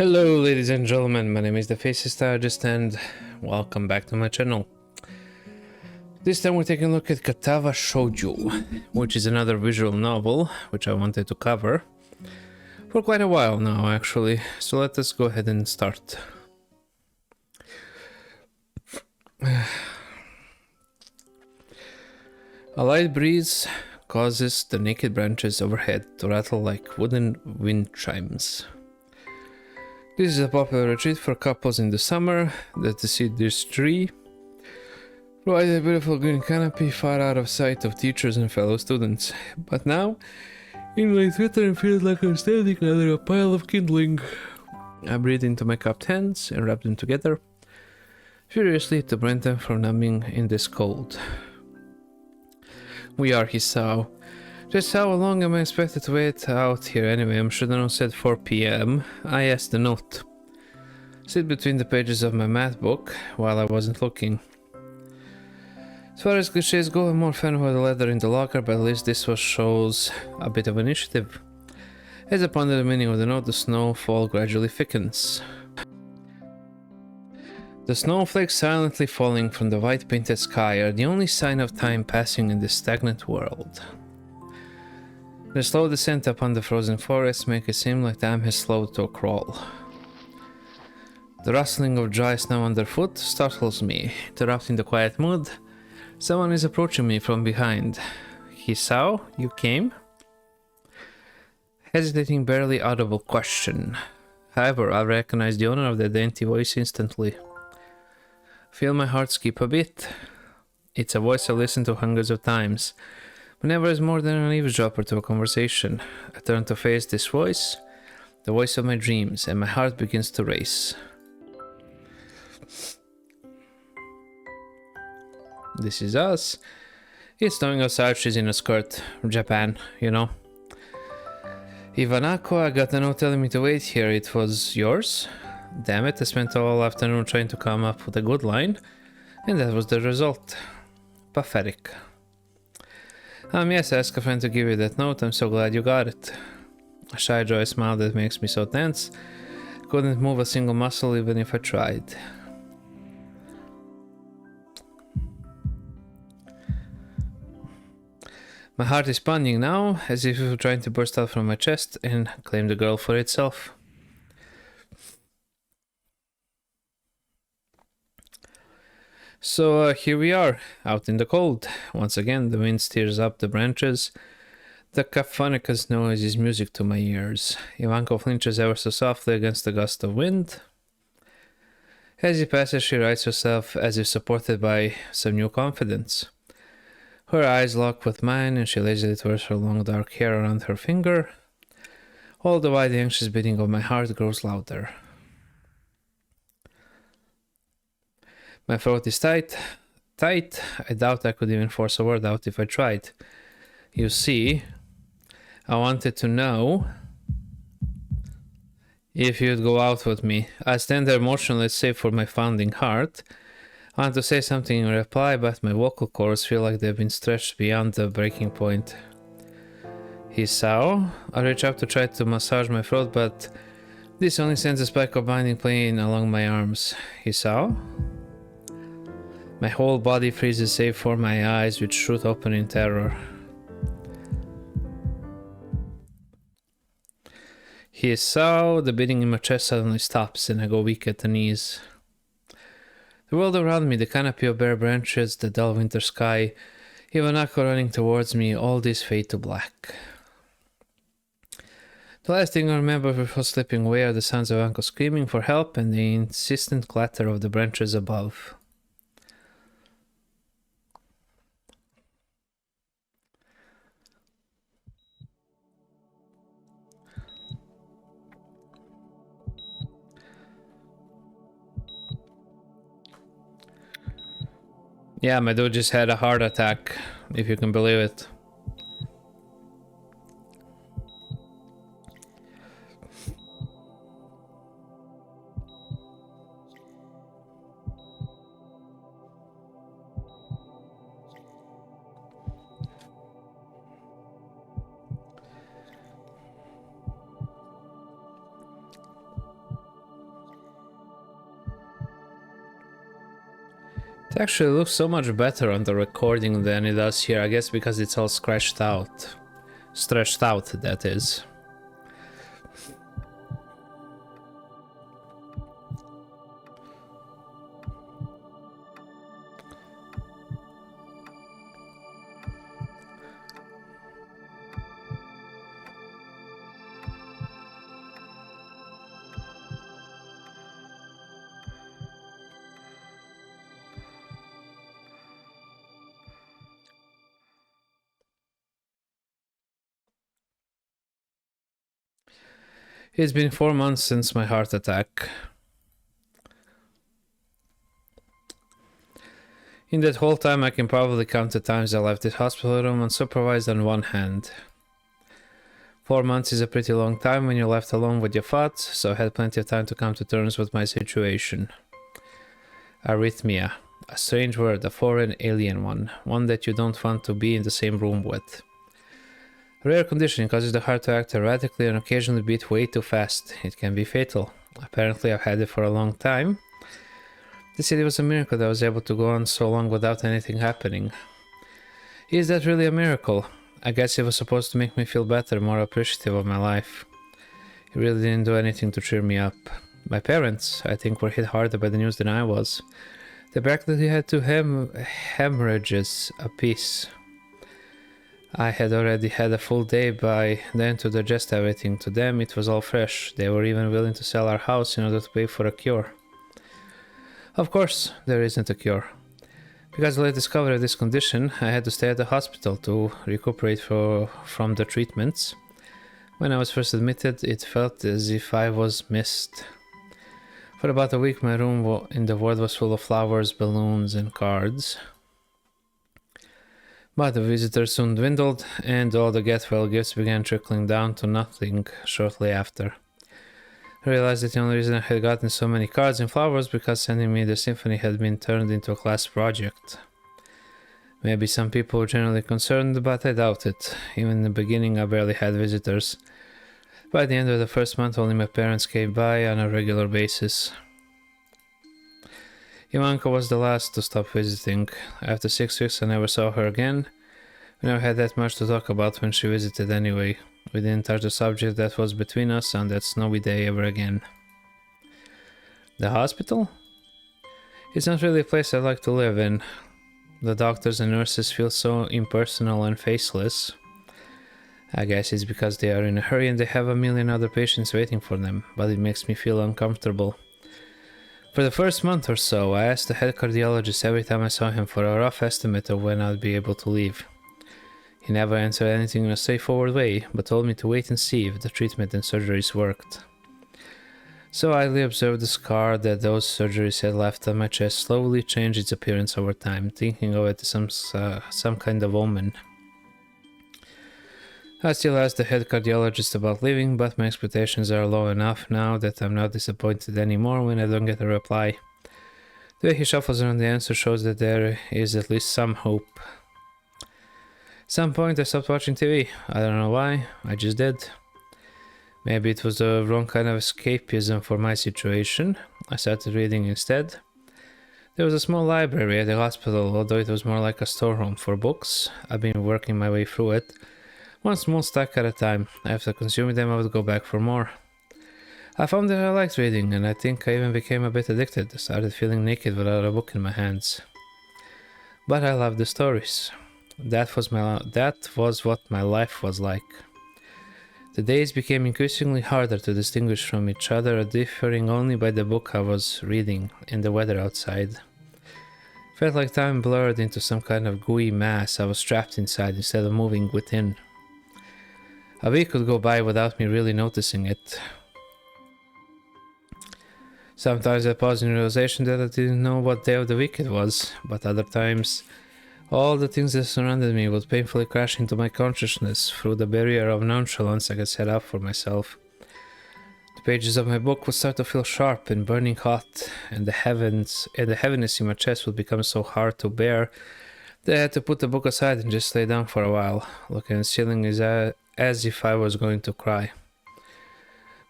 Hello ladies and gentlemen, my name is the Faces Strategist and welcome back to my channel. This time we're taking a look at Katawa Shoujo, which is another visual novel which I wanted to cover for quite a while now actually, so let us go ahead and start. A light breeze causes the naked branches overhead to rattle like wooden wind chimes. This is a popular retreat for couples in the summer. The deciduous tree provides a beautiful green canopy far out of sight of teachers and fellow students. But now, in late winter, it feels like I'm standing under a pile of kindling. I breathed into my cupped hands and rubbed them together, furiously to prevent them from numbing in this cold. We are, he saw. Just how long am I expected to wait out here anyway? I'm sure the note said 4 p.m. I asked the note. Sit between the pages of my math book while I wasn't looking. As far as cliches go, I'm more fan of the letter in the locker, but at least this one shows a bit of initiative. As I ponder the meaning of the note, the snowfall gradually thickens. The snowflakes silently falling from the white painted sky are the only sign of time passing in this stagnant world. The slow descent upon the frozen forest makes it seem like time has slowed to a crawl. The rustling of dry snow underfoot startles me. Interrupting the quiet mood, someone is approaching me from behind. Hisao, you came? Hesitating, barely audible question. However, I recognize the owner of the dainty voice instantly. Feel my heart skip a bit. It's a voice I listened to hundreds of times. Whenever is more than an eavesdropper to a conversation, I turn to face this voice, the voice of my dreams, and my heart begins to race. This is us. It's snowing outside, she's in a skirt. Japan, you know. Ivanako, I got a note telling me to wait here. It was yours? Damn it, I spent all afternoon trying to come up with a good line, and that was the result. Pathetic. Yes, I asked a friend to give you that note. I'm so glad you got it. A shy joy smile that makes me so tense. Couldn't move a single muscle even if I tried. My heart is pounding now, as if it were trying to burst out from my chest and claim the girl for itself. So here we are, out in the cold. Once again, the wind steers up the branches. The cacophonous noise is music to my ears. Ivanko flinches ever so softly against the gust of wind. As he passes, she rights herself as if supported by some new confidence. Her eyes lock with mine and she lazily twirls her long dark hair around her finger. All the while the anxious beating of my heart grows louder. My throat is tight. I doubt I could even force a word out if I tried. You see, I wanted to know if you'd go out with me. I stand there motionless save for my pounding heart. I want to say something in reply, but my vocal cords feel like they've been stretched beyond the breaking point. Hisao? I reach up to try to massage my throat, but this only sends a spike of binding pain along my arms. Hisao? My whole body freezes save for my eyes, which shoot open in terror. Hisao, the beating in my chest suddenly stops and I go weak at the knees. The world around me, the canopy of bare branches, the dull winter sky, Ivanako running towards me, all this fade to black. The last thing I remember before slipping away are the sounds of Ivanko screaming for help and the insistent clatter of the branches above. Yeah, my dude just had a heart attack, if you can believe it. It actually looks so much better on the recording than it does here, I guess because it's all scratched out. Stretched out, that is. It's been 4 months since my heart attack. In that whole time, I can probably count the times I left this hospital room unsupervised on one hand. 4 months is a pretty long time when you're left alone with your thoughts, so I had plenty of time to come to terms with my situation. Arrhythmia. A strange word, a foreign alien one that you don't want to be in the same room with. A rare condition causes the heart to act erratically and occasionally beat way too fast. It can be fatal. Apparently I've had it for a long time. They said it was a miracle that I was able to go on so long without anything happening. Is that really a miracle? I guess it was supposed to make me feel better, more appreciative of my life. It really didn't do anything to cheer me up. My parents, I think, were hit harder by the news than I was. They practically had two hemorrhages apiece. I had already had a full day by then to digest everything. To them, it was all fresh. They were even willing to sell our house in order to pay for a cure. Of course, there isn't a cure. Because of the discovery of this condition, I had to stay at the hospital to recuperate from the treatments. When I was first admitted, it felt as if I was missed. For about a week, my room in the ward was full of flowers, balloons, and cards. But the visitors soon dwindled, and all the get-well gifts began trickling down to nothing shortly after. I realized that the only reason I had gotten so many cards and flowers was because sending me the symphony had been turned into a class project. Maybe some people were generally concerned, but I doubt it. Even in the beginning, I barely had visitors. By the end of the first month, only my parents came by on a regular basis. Ivanka was the last to stop visiting. After 6 weeks, I never saw her again. We never had that much to talk about when she visited anyway. We didn't touch the subject that was between us on that snowy day ever again. The hospital? It's not really a place I'd like to live in. The doctors and nurses feel so impersonal and faceless. I guess it's because they are in a hurry and they have a million other patients waiting for them, but it makes me feel uncomfortable. For the first month or so, I asked the head cardiologist every time I saw him for a rough estimate of when I'd be able to leave. He never answered anything in a straightforward way, but told me to wait and see if the treatment and surgeries worked. So I idly observed the scar that those surgeries had left on my chest slowly change its appearance over time, thinking of it as some kind of omen. I still ask the head cardiologist about leaving, but my expectations are low enough now that I'm not disappointed anymore when I don't get a reply. The way he shuffles around the answer shows that there is at least some hope. At some point I stopped watching TV. I don't know why, I just did. Maybe it was the wrong kind of escapism for my situation. I started reading instead. There was a small library at the hospital, although it was more like a storeroom for books. I've been working my way through it, one small stack at a time. After consuming them, I would go back for more. I found that I liked reading, and I think I even became a bit addicted. I started feeling naked without a book in my hands. But I loved the stories. That was what my life was like. The days became increasingly harder to distinguish from each other, differing only by the book I was reading and the weather outside. Felt like time blurred into some kind of gooey mass I was trapped inside instead of moving within. A week could go by without me really noticing it. Sometimes I paused in realization that I didn't know what day of the week it was, but other times all the things that surrounded me would painfully crash into my consciousness through the barrier of nonchalance I had set up for myself. The pages of my book would start to feel sharp and burning hot, and the heaviness in my chest would become so hard to bear that I had to put the book aside and just lay down for a while, looking at the ceiling as if I was going to cry.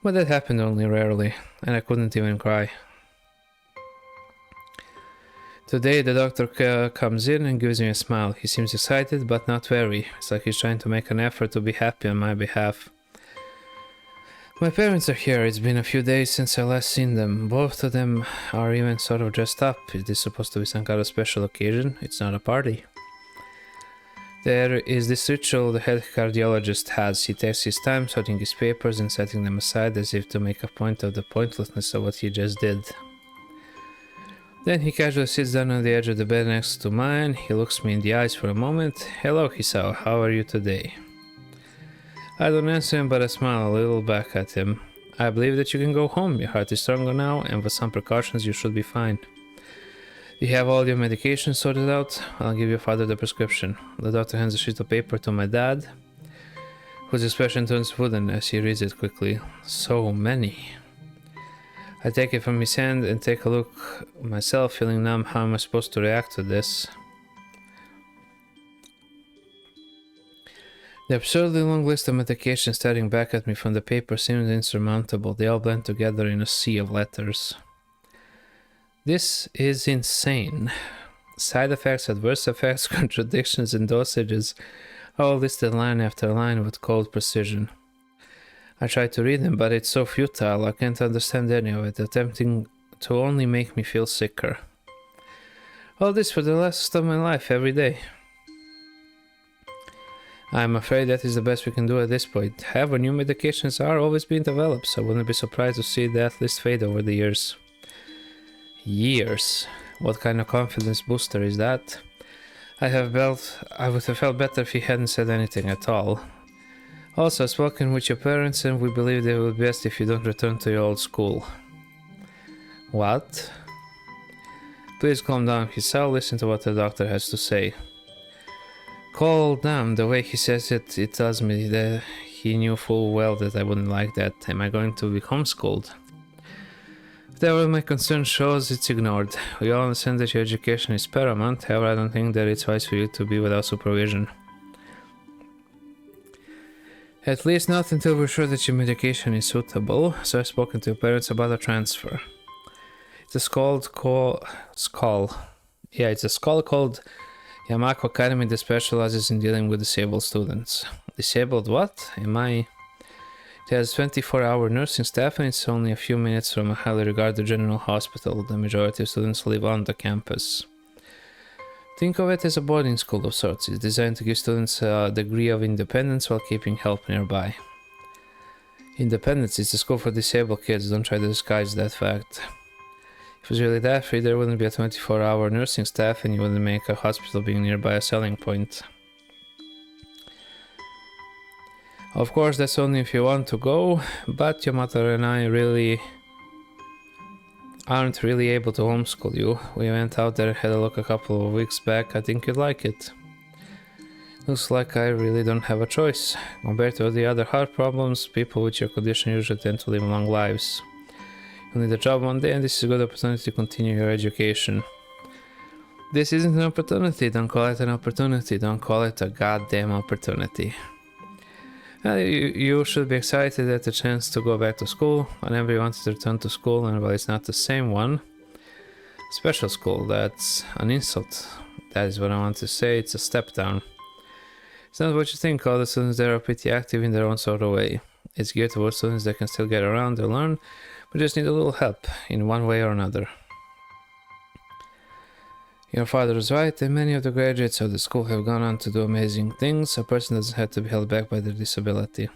But that happened only rarely, and I couldn't even cry. Today the doctor comes in and gives me a smile. He seems excited but not very. It's like he's trying to make an effort to be happy on my behalf. My parents are here. It's been a few days since I last seen them. Both of them are even sort of dressed up. Is this supposed to be some kind of special occasion? It's not a party. There is this ritual the head cardiologist has. He takes his time sorting his papers and setting them aside as if to make a point of the pointlessness of what he just did. Then he casually sits down on the edge of the bed next to mine. He looks me in the eyes for a moment. Hello, Hisao, how are you today? I don't answer him, but I smile a little back at him. I believe that you can go home. Your heart is stronger now, and with some precautions you should be fine. You have all your medication sorted out? I'll give your father the prescription. The doctor hands a sheet of paper to my dad, whose expression turns wooden as he reads it quickly. So many. I take it from his hand and take a look myself, feeling numb. How am I supposed to react to this? The absurdly long list of medications staring back at me from the paper seemed insurmountable. They all blend together in a sea of letters. This is insane. Side effects, adverse effects, contradictions, and dosages are all listed line after line with cold precision. I try to read them, but it's so futile, I can't understand any of it, attempting to only make me feel sicker. All this for the rest of my life, every day. I'm afraid that is the best we can do at this point. However, new medications are always being developed, so I wouldn't be surprised to see that list fade over the years. Years? What kind of confidence booster is that? I would have felt better if he hadn't said anything at all. Also, I've spoken with your parents and we believe they will be best if you don't return to your old school. What? Please calm down, Hisao. Listen to what the doctor has to say. Calm down. The way he says it, it tells me that he knew full well that I wouldn't like that. Am I going to be homeschooled? Whatever my concern shows, it's ignored. We all understand that your education is paramount, however I don't think that it's wise for you to be without supervision. At least not until we're sure that your medication is suitable, so I've spoken to your parents about a transfer. It's a school called Yamako Academy that specializes in dealing with disabled students. Disabled what? It has 24-hour nursing staff and it's only a few minutes from a highly regarded general hospital. The majority of students live on the campus. Think of it as a boarding school of sorts. It's designed to give students a degree of independence while keeping help nearby. Independence is a school for disabled kids, don't try to disguise that fact. If it was really that free, there wouldn't be a 24-hour nursing staff and you wouldn't make a hospital being nearby a selling point. Of course, that's only if you want to go, but your mother and I aren't really able to homeschool you. We went out there and had a look a couple of weeks back. I think you'd like it. Looks like I really don't have a choice. Compared to the other heart problems, people with your condition usually tend to live long lives. You'll need a job one day and this is a good opportunity to continue your education. This isn't an opportunity, don't call it an opportunity, don't call it a goddamn opportunity. You should be excited at the chance to go back to school. Whenever you want to return to school, and well, it's not the same one. Special school, that's an insult. That is what I want to say, it's a step down. It's not what you think, all the students there are pretty active in their own sort of way. It's geared towards students that can still get around and learn, but just need a little help, in one way or another. Your father is right, and many of the graduates of the school have gone on to do amazing things. A person doesn't have to be held back by their disability.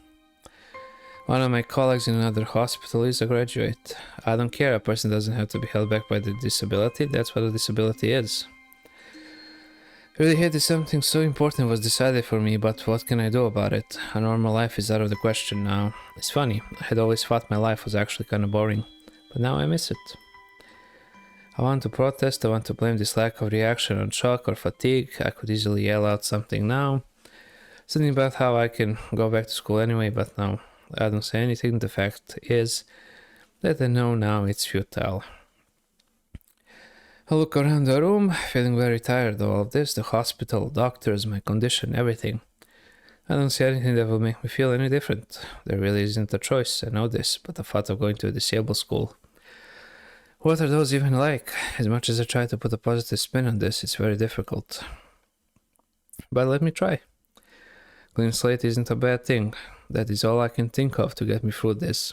One of my colleagues in another hospital is a graduate. I don't care, a person doesn't have to be held back by their disability, that's what a disability is. I really hate that something so important was decided for me, but what can I do about it? A normal life is out of the question now. It's funny, I had always thought my life was actually kinda boring, but now I miss it. I want to protest, I want to blame this lack of reaction on shock or fatigue. I could easily yell out something now. Something about how I can go back to school anyway, but no. I don't say anything. The fact is that I know now it's futile. I look around the room, feeling very tired of all of this. The hospital, doctors, my condition, everything. I don't see anything that will make me feel any different. There really isn't a choice, I know this, but the thought of going to a disabled school What are those even like? As much as I try to put a positive spin on this, it's very difficult. But let me try. Clean slate isn't a bad thing. That is all I can think of to get me through this.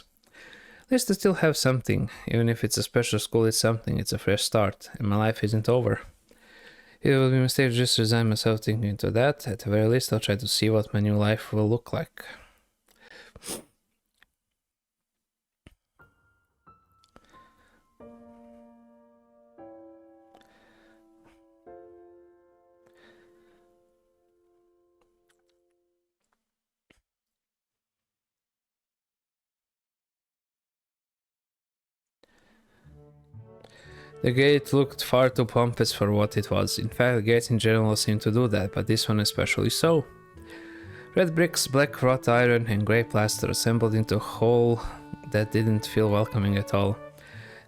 At least I still have something. Even if it's a special school, it's something. It's a fresh start, and my life isn't over. It would be a mistake to just resign myself thinking into that. At the very least, I'll try to see what my new life will look like. The gate looked far too pompous for what it was. In fact, gates in general seem to do that, but this one especially so. Red bricks, black wrought iron, and grey plaster assembled into a whole that didn't feel welcoming at all.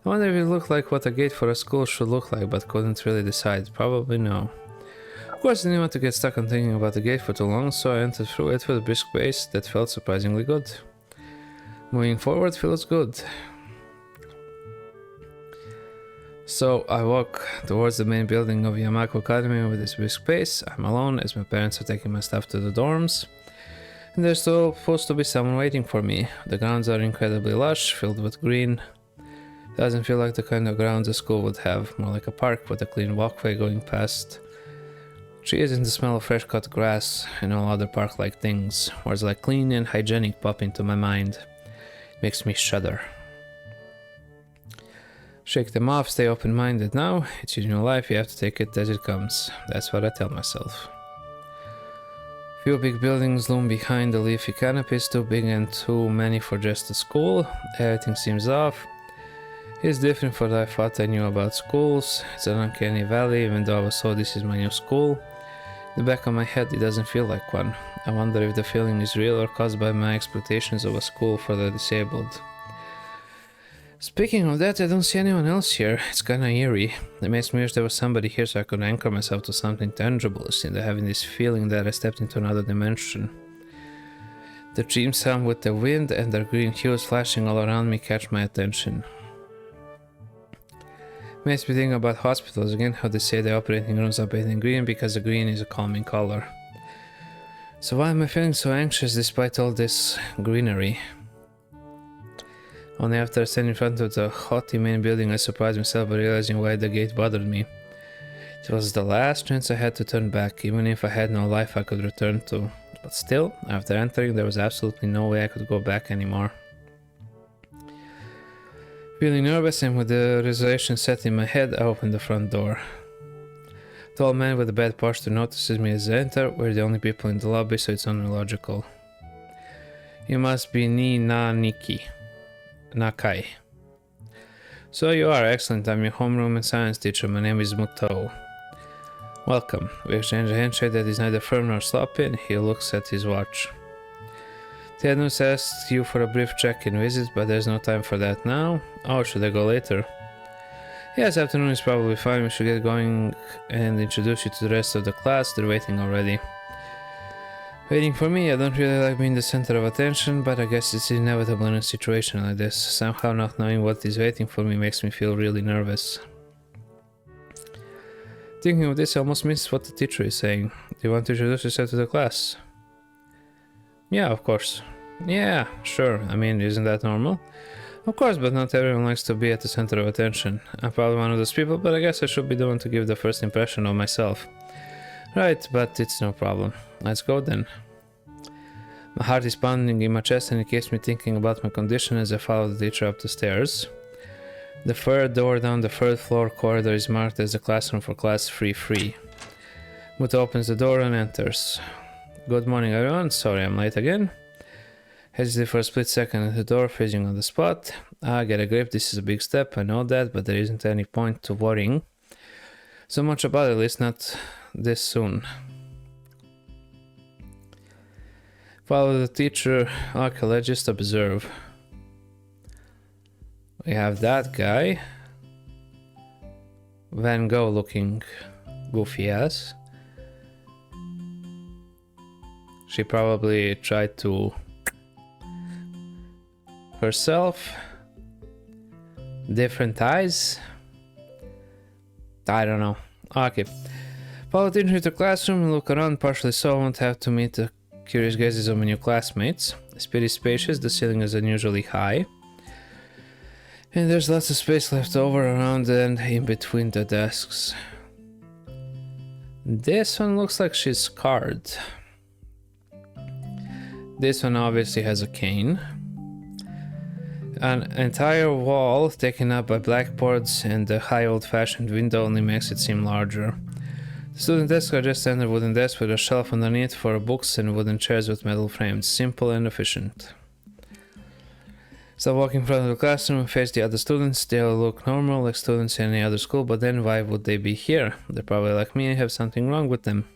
I wonder if it looked like what a gate for a school should look like, but couldn't really decide. Probably no. Of course, I didn't want to get stuck on thinking about the gate for too long, so I entered through it with a brisk pace that felt surprisingly good. Moving forward feels good. So I walk towards the main building of Yamako Academy with this brisk pace. I'm alone as my parents are taking my stuff to the dorms. And there's still supposed to be someone waiting for me. The grounds are incredibly lush, filled with green. Doesn't feel like the kind of grounds a school would have, more like a park with a clean walkway going past trees and the smell of fresh cut grass and all other park-like things. Words like clean and hygienic pop into my mind. It makes me shudder. Shake them off, stay open-minded now. It's your new life, you have to take it as it comes. That's what I tell myself. Few big buildings loom behind the leafy canopies, too big and too many for just a school. Everything seems off. It's different from what I thought I knew about schools. It's an uncanny valley, even though I was told this is my new school. In the back of my head, it doesn't feel like one. I wonder if the feeling is real or caused by my expectations of a school for the disabled. Speaking of that, I don't see anyone else here. It's kinda eerie. It makes me wish there was somebody here so I could anchor myself to something tangible, instead of having this feeling that I stepped into another dimension. The trees hum with the wind and their green hues flashing all around me catch my attention. Makes me think about hospitals again, how they say the operating rooms are painted green because the green is a calming color. So why am I feeling so anxious despite all this greenery? Only after I stand in front of the haughty main building I surprised myself by realizing why the gate bothered me. It was the last chance I had to turn back, even if I had no life I could return to. But still, after entering, there was absolutely no way I could go back anymore. Feeling nervous and with the realization set in my head, I opened the front door. A tall man with a bad posture notices me as I enter. We're the only people in the lobby, so it's only logical. You must be Niki. Nakai. So you are, excellent. I'm your homeroom and science teacher. My name is Muto. Welcome. We exchange a handshake that is neither firm nor sloppy, and he looks at his watch. Tednus asks you for a brief check-in visit, but there's no time for that now. Oh, should I go later? Yes, afternoon is probably fine. We should get going and introduce you to the rest of the class. They're waiting already. Waiting for me? I don't really like being the center of attention, but I guess it's inevitable in a situation like this. Somehow not knowing what is waiting for me makes me feel really nervous. Thinking of this, I almost missed what the teacher is saying. Do you want to introduce yourself to the class? Yeah, of course. Yeah, sure. I mean, isn't that normal? Of course, but not everyone likes to be at the center of attention. I'm probably one of those people, but I guess I should be the one to give the first impression of myself. Right, but it's no problem. Let's go then. My heart is pounding in my chest and it keeps me thinking about my condition as I follow the teacher up the stairs. The third door down the third floor corridor is marked as the classroom for class 3-3. Muto opens the door and enters. Good morning everyone, sorry I'm late again. Hesitate for a split second at the door, freezing on the spot. Get a grip, this is a big step, I know that, but there isn't any point to worrying so much about it, at least not this soon. Follow the teacher. Okay, let's just observe. We have that guy. Van Gogh looking goofy ass. She probably tried to herself. Different eyes? I don't know. Okay. Follow the teacher to the classroom and look around, partially so I won't have to meet the curious gazes of my new classmates. It's pretty spacious, the ceiling is unusually high. And there's lots of space left over around and in between the desks. This one looks like she's scarred. This one obviously has a cane. An entire wall taken up by blackboards and the high old-fashioned window only makes it seem larger. The student desks are just standard wooden desks with a shelf underneath for books and wooden chairs with metal frames. Simple and efficient. So walk in front of the classroom and face the other students. They'll look normal like students in any other school, but then why would they be here? They're probably like me and have something wrong with them.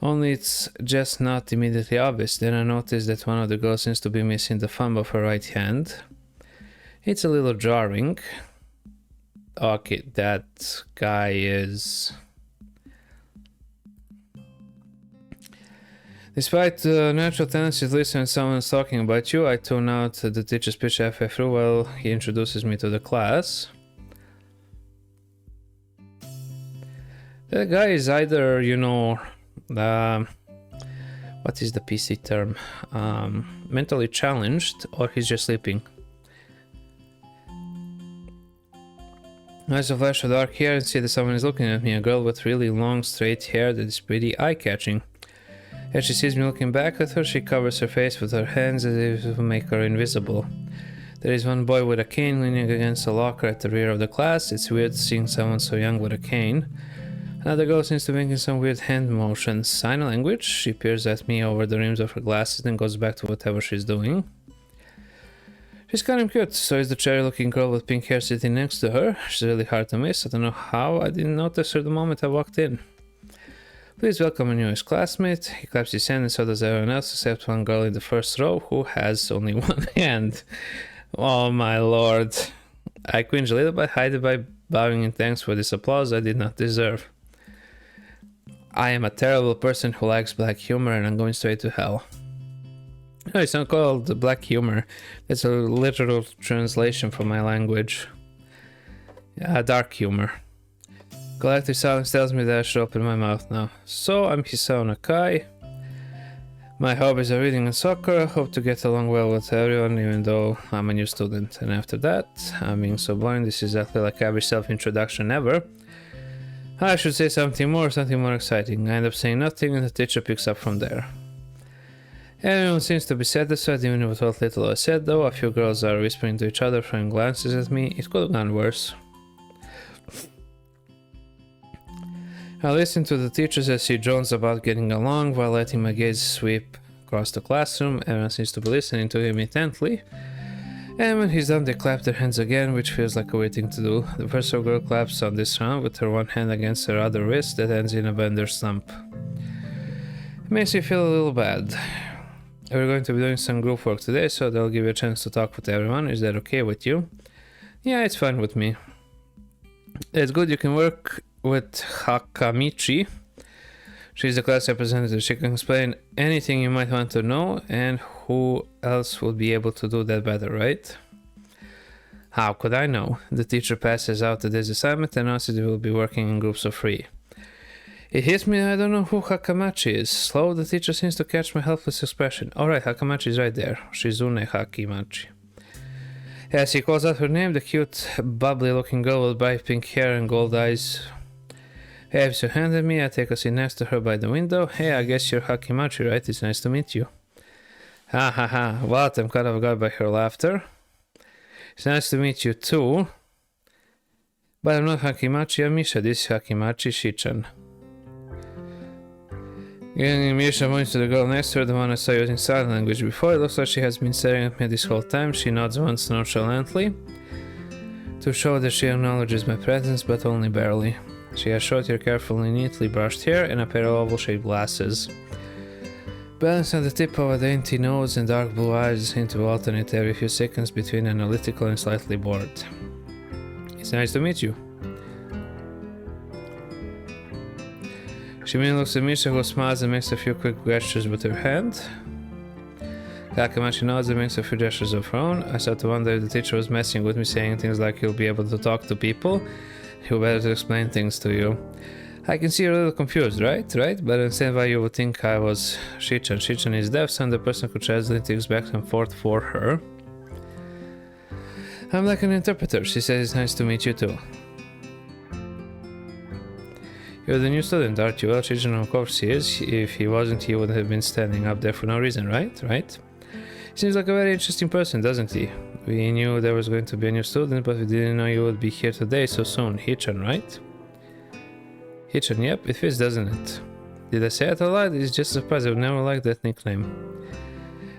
Only it's just not immediately obvious. Then I noticed that one of the girls seems to be missing the thumb of her right hand. It's a little jarring. Okay, that guy is... Despite the natural tendency to listen when someone's talking about you, I tune out the teacher's speech halfway through while he introduces me to the class. That guy is either, you know, what is the PC term? Mentally challenged, or he's just sleeping. As a flash of dark hair and see that someone is looking at me, a girl with really long straight hair that is pretty eye-catching. As she sees me looking back at her, she covers her face with her hands as if to make her invisible. There is one boy with a cane leaning against a locker at the rear of the class. It's weird seeing someone so young with a cane. Another girl seems to be making some weird hand motions. Sign language? She peers at me over the rims of her glasses and goes back to whatever she's doing. She's kind of cute, so is the cherry-looking girl with pink hair sitting next to her. She's really hard to miss. I don't know how I didn't notice her the moment I walked in. Please welcome a newest classmate. He claps his hand and so does everyone else except one girl in the first row who has only one hand. Oh my lord. I cringe a little bit, hide it by bowing in thanks for this applause I did not deserve. I am a terrible person who likes black humor and I'm going straight to hell. No, it's not called black humor. It's a literal translation from my language. Dark humor. Collective silence tells me that I should open my mouth now. So, I'm Hisao Nakai. My hobbies are reading and soccer. I hope to get along well with everyone, even though I'm a new student. And after that, I'm being so boring, this is exactly like every self-introduction ever. I should say something more exciting. I end up saying nothing and the teacher picks up from there. Everyone seems to be satisfied, even with what little I said, though. A few girls are whispering to each other, throwing glances at me. It could have gone worse. I listen to the teachers as he drones about getting along while letting my gaze sweep across the classroom. Everyone seems to be listening to him intently. And when he's done, they clap their hands again, which feels like a weird thing to do. The first girl claps on this round with her one hand against her other wrist that ends in a bender stump. It makes me feel a little bad. We're going to be doing some group work today, so they'll give you a chance to talk with everyone. Is that okay with you? Yeah, it's fine with me. It's good you can work with Hakamichi. She's the class representative. She can explain anything you might want to know, and who else would be able to do that better, right? How could I know? The teacher passes out today's assignment and announces they will be working in groups of 3. It hits me I don't know who Hakamachi is. Slow, the teacher seems to catch my helpless expression. Alright, Hakamachi is right there. Shizune Hakimachi. As he calls out her name, the cute, bubbly-looking girl with bright pink hair and gold eyes waves her hand at me. I take a seat next to her by the window. Hey, I guess you're Hakimachi, right? It's nice to meet you. Ha ha ha. What? I'm kind of got by her laughter. It's nice to meet you too. But I'm not Hakimachi, I'm Misha. This is Hakimachi Shichan. Getting Misha points to the girl next to her, the one I saw using sign language before. It looks like she has been staring at me this whole time. She nods once nonchalantly to show that she acknowledges my presence, but only barely. She has short hair, carefully, neatly brushed hair, and a pair of oval-shaped glasses. Balanced on the tip of a dainty nose and dark blue eyes seem to alternate every few seconds between analytical and slightly bored. It's nice to meet you. She then looks at Misha, who smiles and makes a few quick gestures with her hand. Kakamachi nods and makes a few gestures of her own. I start to wonder if the teacher was messing with me, saying things like you'll be able to talk to people. He'll better to explain things to you. I can see you're a little confused, right? But I understand why you would think I was Shichan. Shichan is deaf, so I'm the person who translates things back and forth for her. I'm like an interpreter. She says it's nice to meet you too. You're the new student, aren't you? Well, Shichan, of course he is. If he wasn't, he would have been standing up there for no reason, right? Seems like a very interesting person, doesn't he? We knew there was going to be a new student, but we didn't know you would be here today so soon. Hichan, right? Hichan, yep, it fits, doesn't it? Did I say it a lot? It's just a surprise. I would never liked that nickname.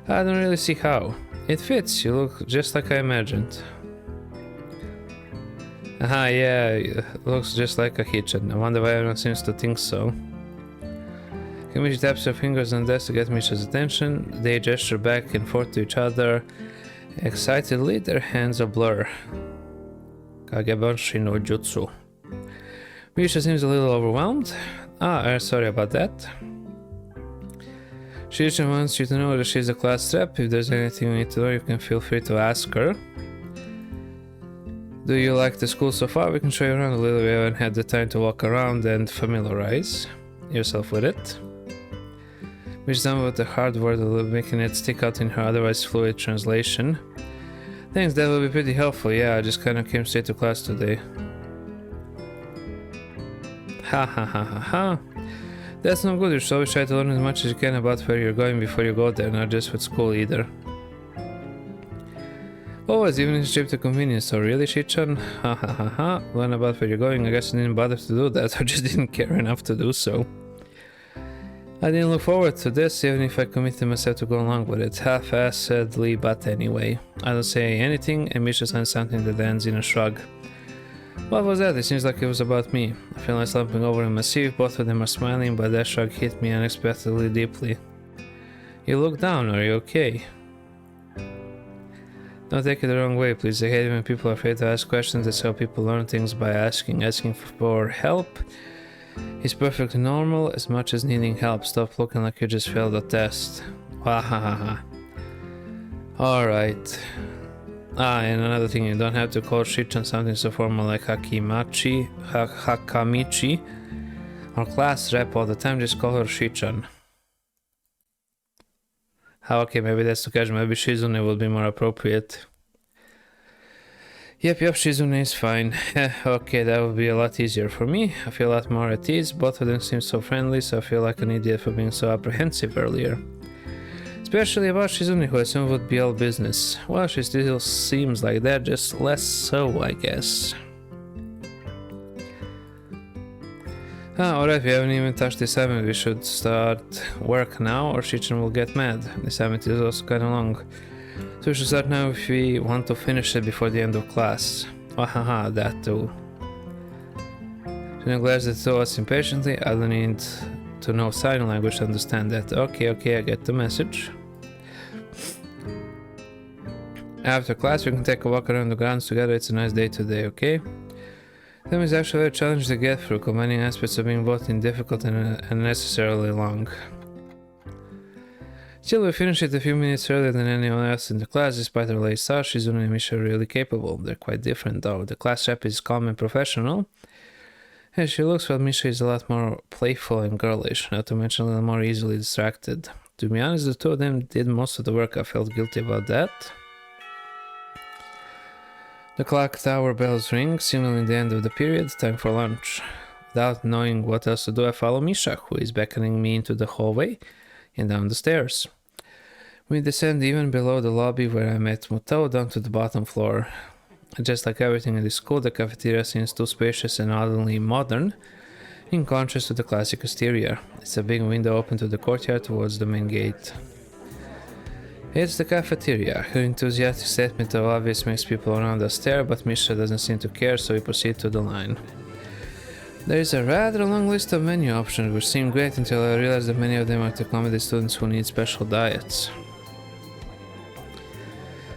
I don't really see how. It fits. You look just like I imagined. Aha, yeah, it looks just like a Hichan. I wonder why everyone seems to think so. Kamichi taps her fingers on the desk to get Misha's attention. They gesture back and forth to each other. Excitedly, their hands are blur. Kagebanshi no jutsu. Misha seems a little overwhelmed. Sorry about that. Shichan wants you to know that she's a class rep. If there's anything you need to know, you can feel free to ask her. Do you like the school so far? We can show you around a little. We haven't had the time to walk around and familiarize yourself with it. Which done with the hard word, making it stick out in her otherwise fluid translation. Thanks, that will be pretty helpful. Yeah, I just kinda came straight to class today. Ha. That's no good. You should always try to learn as much as you can about where you're going before you go there, not just with school either. Always, even if it's trip to convenience store. Really, Shichan? Ha. Learn about where you're going. I guess I didn't bother to do that, or just didn't care enough to do so. I didn't look forward to this, even if I committed myself to go along with it. Half-assedly, but anyway. I don't say anything, and Misha signs something that ends in a shrug. What was that? It seems like it was about me. I feel like slumping over in my seat. Both of them are smiling, but that shrug hit me unexpectedly deeply. You look down. Are you okay? Don't take it the wrong way, please. I hate it when people are afraid to ask questions. That's how people learn things, by asking. Asking for help is perfectly normal, as much as needing help. Stop looking like you just failed a test. Wahahaha. Alright. And another thing, you don't have to call Shichan something so formal like Hakamichi or class rep all the time. Just call her Shichan. Okay, maybe that's too casual. Maybe Shizune will be more appropriate. Yep, Shizune is fine. Okay, that would be a lot easier for me. I feel a lot more at ease. Both of them seem so friendly, so I feel like an idiot for being so apprehensive earlier. Especially about Shizune, who I assumed would be all business. Well, she still seems like that, just less so, I guess. Alright, we haven't even touched the assignment. We should start work now, or Shichan will get mad. The assignment is also kinda long. So we should start now if we want to finish it before the end of class. Wahaha, that too. She glares at us impatiently. I don't need to know sign language to understand that. Okay, I get the message. After class, we can take a walk around the grounds together. It's a nice day today, okay? Them is actually a challenge to get through, combining aspects of being both difficult and unnecessarily long. Still, we finished it a few minutes earlier than anyone else in the class, despite our late start. Shizune and Misha are really capable. They're quite different though. The class rep is calm and professional, and she looks, well, Misha is a lot more playful and girlish, not to mention a little more easily distracted. To be honest, the two of them did most of the work. I felt guilty about that. The clock tower bells ring, signaling the end of the period, time for lunch. Without knowing what else to do, I follow Misha, who is beckoning me into the hallway and down the stairs. We descend even below the lobby where I met Mutao down to the bottom floor. Just like everything in this school, the cafeteria seems too spacious and oddly modern, in contrast to the classic exterior. It's a big window open to the courtyard towards the main gate. It's the cafeteria. Her enthusiastic statement of obvious makes people around us stare, but Misha doesn't seem to care, so we proceed to the line. There is a rather long list of menu options, which seem great until I realized that many of them are to accommodate students who need special diets.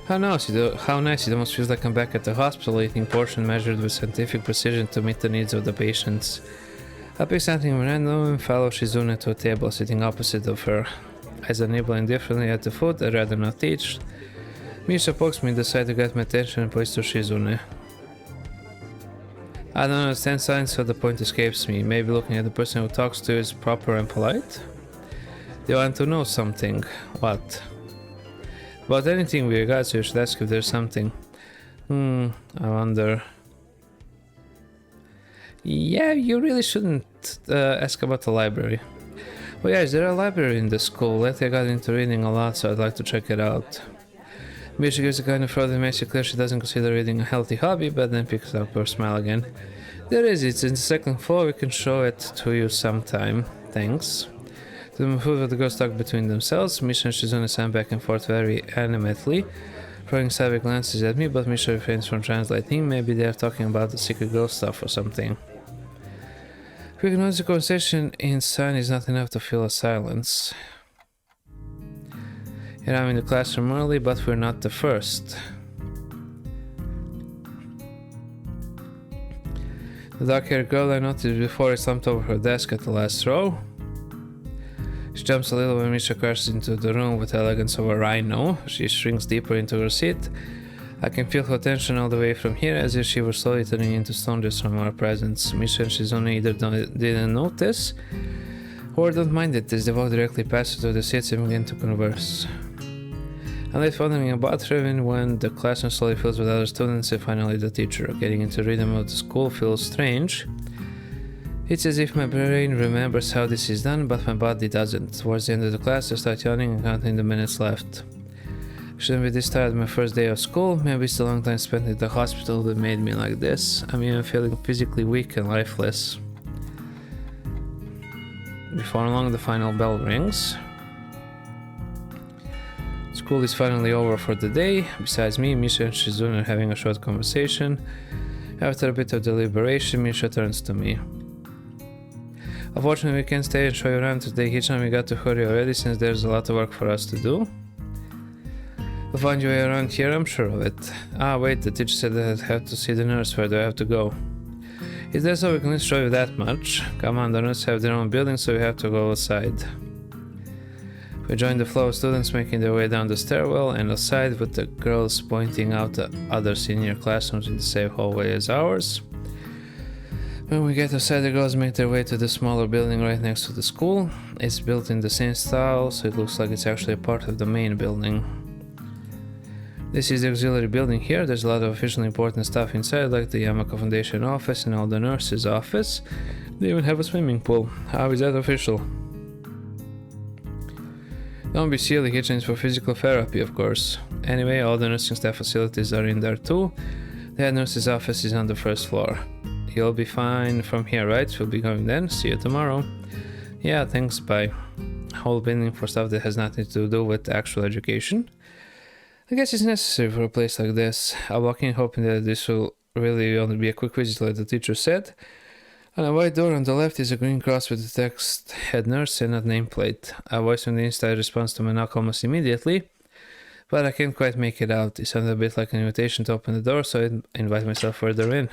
How nice, it almost feels like I'm back at the hospital, eating portion measured with scientific precision to meet the needs of the patients. I pick something random and follow Shizune to a table sitting opposite of her. Eyes are nibbling differently at the foot, I'd rather not teach. Misha pokes me in the side to get my attention and points to Shizune. I don't understand signs, so the point escapes me. Maybe looking at the person who talks to you is proper and polite? They want to know something. What? About anything with regards, so you should ask if there's something. I wonder. Yeah, you really shouldn't ask about the library. Oh yeah, is there a library in the school? Lately I got into reading a lot, so I'd like to check it out. Misha gives a kind of throat that makes it clear she doesn't consider reading a healthy hobby, but then picks up her smile again. There is, it's in the second floor, we can show it to you sometime. Thanks. To move with the girls talk between themselves, Misha and Shizune stand back and forth very animatedly, throwing savage glances at me, but Misha refrains from translating. Maybe they're talking about the secret girl stuff or something. Quick noise, the conversation inside is not enough to fill a silence. Here I'm in the classroom early, but we're not the first. The dark-haired girl I noticed before is slumped over her desk at the last row. She jumps a little when Misha crashes into the room with the elegance of a rhino. She shrinks deeper into her seat. I can feel her tension all the way from here, as if she were slowly turning into stone just from our presence. Misha and Shizune either didn't notice, or don't mind it, as they walk directly past her to the seats and begin to converse. I'm left wondering about her even when the classroom slowly fills with other students and finally the teacher. Getting into the rhythm of the school feels strange. It's as if my brain remembers how this is done, but my body doesn't. Towards the end of the class, I start yawning and counting the minutes left. Shouldn't be this tired my first day of school. Maybe it's the long time spent in the hospital that made me like this. I'm even feeling physically weak and lifeless. Before long, the final bell rings. School is finally over for the day. Besides me, Misha and Shizune are having a short conversation. After a bit of deliberation, Misha turns to me. Unfortunately, we can't stay and show you around today, Hichan. We got to hurry already since there's a lot of work for us to do. We'll find your way around here, I'm sure of it. Ah, wait, the teacher said that I'd have to see the nurse. Where do I have to go? Is there so we can show you that much? Come on, the nurses have their own building, so we have to go outside. We join the flow of students making their way down the stairwell and outside, with the girls pointing out the other senior classrooms in the same hallway as ours. When we get outside, the girls make their way to the smaller building right next to the school. It's built in the same style, so it looks like it's actually a part of the main building. This is the auxiliary building here. There's a lot of officially important stuff inside, like the Yamaka Foundation office and all the nurses' office. They even have a swimming pool. How is that official? Don't be silly, kitchens for physical therapy, of course. Anyway, all the nursing staff facilities are in there too. The head nurse's office is on the first floor. You'll be fine from here, right? We'll be going then. See you tomorrow. Yeah, thanks, bye. Whole building for stuff that has nothing to do with actual education. I guess it's necessary for a place like this. I walk in hoping that this will really only be a quick visit like the teacher said. On a white door on the left is a green cross with the text head nurse and a nameplate. A voice from the inside responds to my knock almost immediately, but I can't quite make it out. It sounds a bit like an invitation to open the door, so I invite myself further in.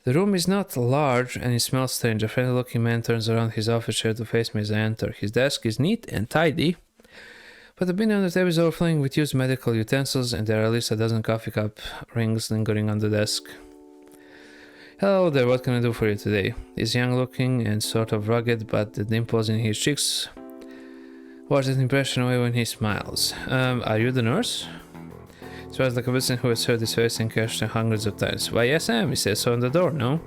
The room is not large and it smells strange. A friendly looking man turns around his office chair to face me as I enter. His desk is neat and tidy, but the bin on the table is overflowing with used medical utensils, and there are at least a dozen coffee cup rings lingering on the desk. Hello there, what can I do for you today? He's young looking and sort of rugged, but the dimples in his cheeks wash that impression away when he smiles. Are you the nurse? It smells like a person who has heard his face and cashed hundreds of times. Why, yes I am, he says so on the door, no?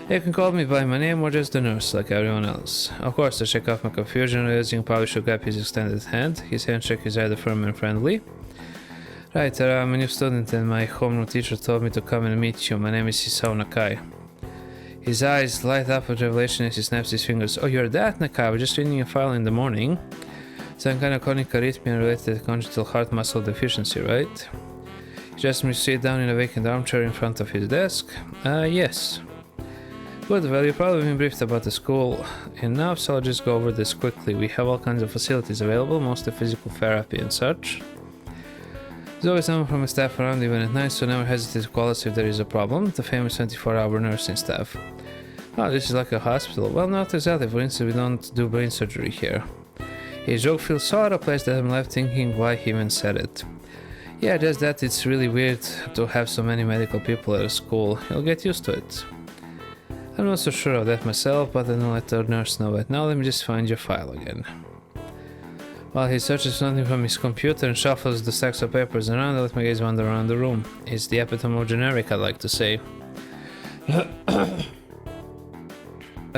You can call me by my name or just the nurse, like everyone else. Of course, to check off my confusion, realizing probably should grab his extended hand. His handshake is either firm and friendly. Right, I'm a new student and my homeroom teacher told me to come and meet you. My name is Hisao Nakai. His eyes light up with revelation as he snaps his fingers. Oh, you're that, Nakai? I was just reading a file in the morning. Some kind of chronic arrhythmia related to congenital heart muscle deficiency, right? He just me to sit down in a vacant armchair in front of his desk. Yes. Good, well, you've probably been briefed about the school enough, so I'll just go over this quickly. We have all kinds of facilities available, mostly physical therapy and such. There's always someone from the staff around even at night, so never hesitate to call us if there is a problem. The famous 24-hour nursing staff. Oh, this is like a hospital. Well, not exactly. For instance, we don't do brain surgery here. His joke feels so out of place that I'm left thinking why he even said it. Yeah, just that it's really weird to have so many medical people at a school. You'll get used to it. I'm not so sure of that myself, but I don't let the nurse know it. Now let me just find your file again. While he searches something from his computer and shuffles the stacks of papers around, I let my gaze wander around the room. It's the epitome of generic, I'd like to say.